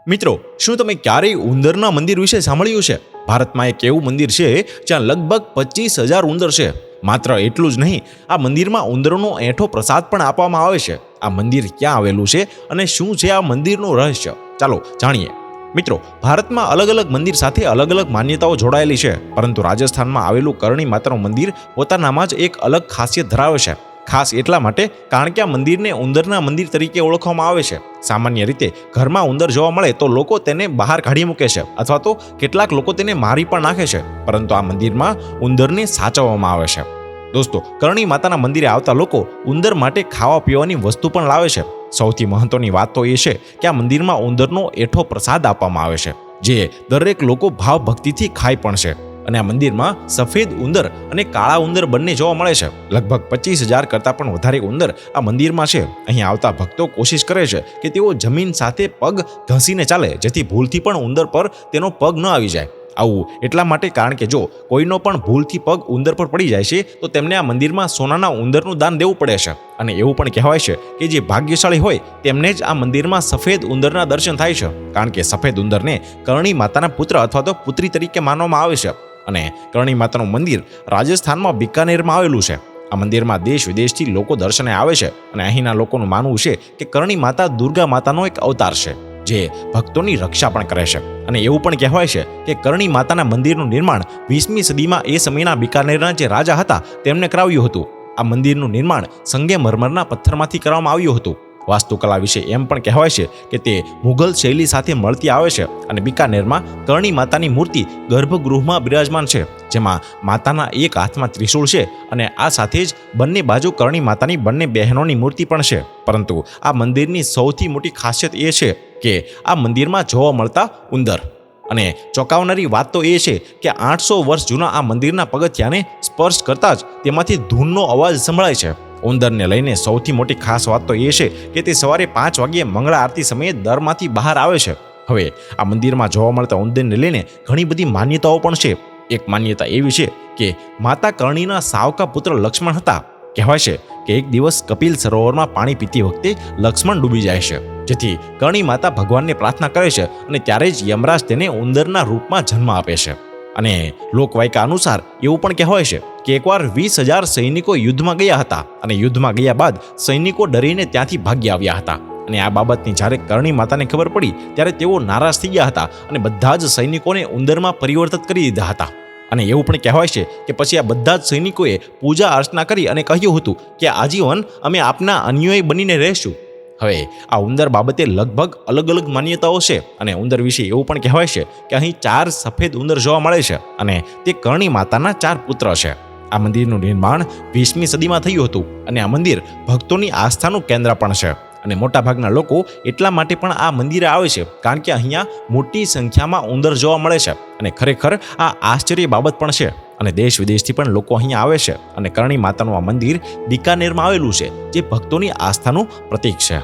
મિત્રો, શું તમે ક્યારેય ઉંદરના મંદિર વિશે સાંભળ્યું છે? ભારતમાં એક એવું મંદિર છે જ્યાં લગભગ 25,000 ઉંદર છે. માત્ર એટલું જ નહીં, આ મંદિરમાં ઉંદરોનો એઠો પ્રસાદ પણ આપવામાં આવે છે. આ મંદિર ક્યાં આવેલું છે અને શું છે આ મંદિરનું રહસ્ય? ચાલો જાણીએ. મિત્રો, ભારતમાં અલગ અલગ મંદિર સાથે અલગ અલગ માન્યતાઓ જોડાયેલી છે, પરંતુ રાજસ્થાનમાં આવેલું કરણી માતાનું મંદિર પોતાનામાં જ એક અલગ ખાસિયત ધરાવે છે. ખાસ એટલા માટે કારણ કે આ મંદિરને ઉંદરના મંદિર તરીકે ઓળખવામાં આવે છે. સામાન્ય રીતે ઘરમાં ઉંદર જોવા મળે તો લોકો તેને બહાર કાઢી મૂકે છે અથવા તો કેટલાક લોકો તેને મારી પણ નાખે છે, પરંતુ આ મંદિરમાં ઉંદરને સાચવવામાં આવે છે. દોસ્તો, કરણી માતાના મંદિરે આવતા લોકો ઉંદર માટે ખાવા પીવાની વસ્તુ પણ લાવે છે. સૌથી મહત્વની વાત તો એ છે કે આ મંદિરમાં ઉંદરનો એઠો પ્રસાદ આપવામાં આવે છે, જે દરેક લોકો ભાવ ભક્તિથી ખાય પણ છે. અને આ મંદિરમાં સફેદ ઉંદર અને કાળા ઉંદર બંને જોવા મળે છે. લગભગ 25,000 કરતાં પણ વધારે ઉંદર આ મંદિરમાં છે. અહીં આવતા ભક્તો કોશિશ કરે છે કે તેઓ જમીન સાથે પગ ઘસીને ચાલે, જેથી ભૂલથી પણ ઉંદર પર તેનો પગ ન આવી જાય. આવું એટલા માટે કારણ કે જો કોઈનો પણ ભૂલથી પગ ઉંદર પર પડી જાય છે તો તેમને આ મંદિરમાં સોનાના ઉંદરનું દાન દેવું પડે છે. અને એવું પણ કહેવાય છે કે જે ભાગ્યશાળી હોય તેમને જ આ મંદિરમાં સફેદ ઉંદરના દર્શન થાય છે, કારણ કે સફેદ ઉંદરને કરણી માતાના પુત્ર અથવા તો પુત્રી તરીકે માનવામાં આવે છે. અને કરણી માતાનું મંદિર રાજસ્થાનમાં બિકાનેરમાં આવેલું છે. આ મંદિરમાં દેશ વિદેશથી લોકો દર્શને આવે છે અને અહીંના લોકોનું માનવું છે કે કરણી માતા દુર્ગા માતાનો એક અવતાર છે, જે ભક્તોની રક્ષા પણ કરે છે. અને એવું પણ કહેવાય છે કે કરણી માતાના મંદિરનું નિર્માણ 20મી સદીમાં એ સમયના બિકાનેરના જે રાજા હતા તેમને કરાવ્યું હતું. આ મંદિરનું નિર્માણ સંગેમરમરના પથ્થરમાંથી કરવામાં આવ્યું હતું. વાસ્તુકલા વિશે એમ પણ કહેવાય છે કે તે મુઘલ શૈલી સાથે મળતી આવે છે. અને બિકાનેરમાં કરણી માતાની મૂર્તિ ગર્ભગૃહમાં બિરાજમાન છે, જેમાં માતાના એક હાથમાં ત્રિશૂળ છે અને આ સાથે જ બંને બાજુ કરણી માતાની બંને બહેનોની મૂર્તિ પણ છે. પરંતુ આ મંદિરની સૌથી મોટી ખાસિયત એ છે કે આ મંદિરમાં જોવા મળતા ઉંદર. અને ચોંકાવનારી વાત તો એ છે કે 800 વર્ષ જૂના આ મંદિરના પગથિયાને સ્પર્શ કરતા જ તેમાંથી ધૂનનો અવાજ સંભળાય છે. ઉંદરને લઈને સૌથી મોટી ખાસ વાત તો એ છે કે તે સવારે 5 વાગ્યે મંગળા આરતી સમયે દરમાંથી બહાર આવે છે. હવે આ મંદિરમાં જોવા મળતા ઉંદરને લઈને ઘણી બધી માન્યતાઓ પણ છે. એક માન્યતા એવી છે કે માતા કરણીના સાવકા પુત્ર લક્ષ્મણ હતા. કહેવાય છે કે એક દિવસ કપિલ સરોવરમાં પાણી પીતી વખતે લક્ષ્મણ ડૂબી જાય છે, જેથી કરણી માતા ભગવાનને પ્રાર્થના કરે છે અને ત્યારે જ યમરાજ તેને ઉંદરના રૂપમાં જન્મ આપે છે. અને લોકવાયકા અનુસાર એવું પણ કહેવાય છે કે એકવાર 20,000 સૈનિકો યુદ્ધમાં ગયા હતા અને યુદ્ધમાં ગયા બાદ સૈનિકો ડરીને ત્યાંથી ભાગી આવ્યા હતા. અને આ બાબતની જ્યારે કરણી માતાને ખબર પડી ત્યારે તેઓ નારાજ થઈ ગયા હતા અને બધા જ સૈનિકોને ઉંદરમાં પરિવર્તિત કરી દીધા હતા. અને એવું પણ કહેવાય છે કે પછી આ બધા જ સૈનિકોએ પૂજા અર્ચના કરી અને કહ્યું હતું કે આજીવન અમે આપના અન્યોય બનીને રહેશું. હવે આ ઉંદર બાબતે લગભગ અલગ અલગ માન્યતાઓ છે. અને ઉંદર વિશે એવું પણ કહેવાય છે કે અહીં 4 સફેદ ઉંદર જોવા મળે છે અને તે કરણી માતાના 4 પુત્ર છે. આ મંદિરનું નિર્માણ 20મી સદીમાં થયું હતું અને આ મંદિર ભક્તોની આસ્થાનું કેન્દ્ર પણ છે. અને મોટાભાગના લોકો એટલા માટે પણ આ મંદિરે આવે છે કારણ કે અહીંયા મોટી સંખ્યામાં ઉંદર જોવા મળે છે. અને ખરેખર આ આશ્ચર્ય બાબત પણ છે. અને દેશ વિદેશથી પણ લોકો અહીંયા આવે છે. અને કરણી માતાનું આ મંદિર બિકાનેરમાં આવેલું છે, જે ભક્તોની આસ્થાનું પ્રતીક છે.